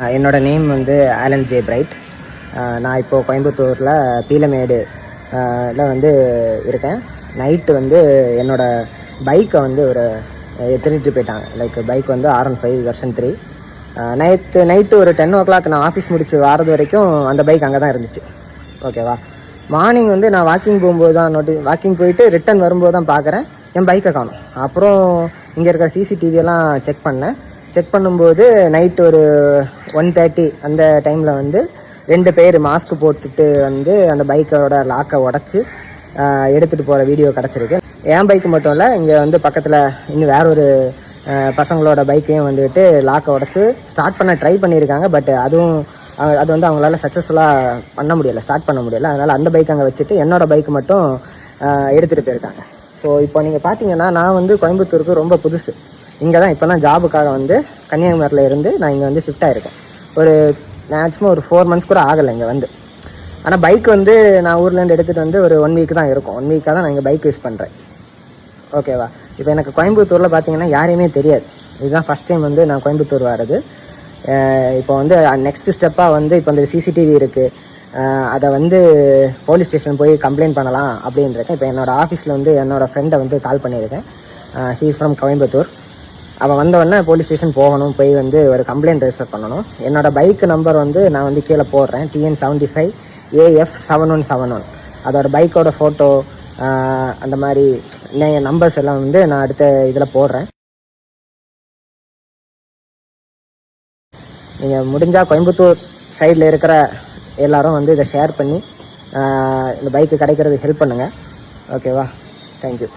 என்னோட நேம் வந்து Alan J bright. நான் இப்போது கோயம்புத்தூரில் பீலமேடு வந்து இருக்கேன். நைட்டு வந்து என்னோடய பைக்கை வந்து ஒரு திருட்டு போயிட்டாங்க. லைக் பைக் வந்து R15 வெர்ஷன் 3. நைட்டு ஒரு 10 o'clock நான் ஆஃபீஸ் முடிச்சு வரது வரைக்கும் அந்த பைக் அங்கே தான் இருந்துச்சு. ஓகேவா. மார்னிங் வந்து நான் வாக்கிங் போகும்போது தான் வாக்கிங் போயிட்டு ரிட்டன் வரும்போது தான் பார்க்குறேன் என் பைக்கை காணும். அப்புறம் இங்கே இருக்கிற CCTVயெல்லாம் செக் பண்ணும்போது நைட்டு ஒரு 1:30 அந்த டைமில் வந்து 2 பேர் மாஸ்க் போட்டுட்டு வந்து அந்த பைக்கோட லாக்கை உடச்சி எடுத்துகிட்டு போகிற வீடியோ கிடச்சிருக்கு. என் பைக்கு மட்டும் இல்லை, இங்கே வந்து பக்கத்தில் இன்னும் வேற ஒரு பசங்களோட பைக்கையும் வந்துட்டு லாக்கை உடச்சி ஸ்டார்ட் பண்ண ட்ரை பண்ணியிருக்காங்க. பட் அது வந்து அவங்களால சக்ஸஸ்ஃபுல்லாக ஸ்டார்ட் பண்ண முடியலை. அதனால் அந்த பைக் அங்கே வச்சுட்டு என்னோடய பைக்கு மட்டும் எடுத்துகிட்டு போயிருக்காங்க. ஸோ இப்போ நீங்கள் பார்த்தீங்கன்னா நான் வந்து கோயம்புத்தூருக்கு ரொம்ப புதுசு. இங்கே தான் இப்போ தான் ஜாபுக்காக வந்து கன்னியாகுமரியில் இருந்து நான் இங்கே வந்து ஷிஃப்ட் ஆகிருக்கேன். ஒரு மேக்ஸிமம் ஒரு 4 months கூட ஆகலை இங்கே வந்து. ஆனால் பைக் வந்து நான் ஊர்லேருந்து எடுத்துகிட்டு வந்து ஒரு 1 week தான் இருக்கும். 1 week-ஆக தான் நான் இங்கே பைக் யூஸ் பண்ணுறேன். ஓகேவா. இப்போ எனக்கு கோயம்புத்தூரில் பார்த்தீங்கன்னா யாரையுமே தெரியாது. இதுதான் ஃபஸ்ட் டைம் வந்து நான் கோயம்புத்தூர் வர்றது. இப்போ வந்து நெக்ஸ்ட் ஸ்டெப்பாக வந்து இப்போ இந்த CCTV இருக்குது, அதை வந்து போலீஸ் ஸ்டேஷன் போய் கம்ப்ளைண்ட் பண்ணலாம் அப்படின்ட்டு இப்போ என்னோடய ஆஃபீஸில் வந்து என்னோடய ஃப்ரெண்டை வந்து கால் பண்ணியிருக்கேன். He is from Coimbatore. அவன் வந்தவொடனே போலீஸ் ஸ்டேஷன் போகணும், போய் வந்து ஒரு கம்ப்ளைண்ட் ரெஜிஸ்டர் பண்ணணும். என்னோடய பைக்கு நம்பர் வந்து நான் வந்து கீழே போடுறேன், TN75 AF 7171. அதோட பைக்கோட ஃபோட்டோ அந்த மாதிரி நம்பர்ஸ் எல்லாம் வந்து நான் அடுத்த இதில் போடுறேன். நீங்கள் முடிஞ்சால் கோயம்புத்தூர் சைடில் இருக்கிற எல்லோரும் வந்து இதை ஷேர் பண்ணி இந்த பைக்கு கிடைக்கிறதுக்கு ஹெல்ப் பண்ணுங்கள். ஓகேவா. தேங்க்யூ.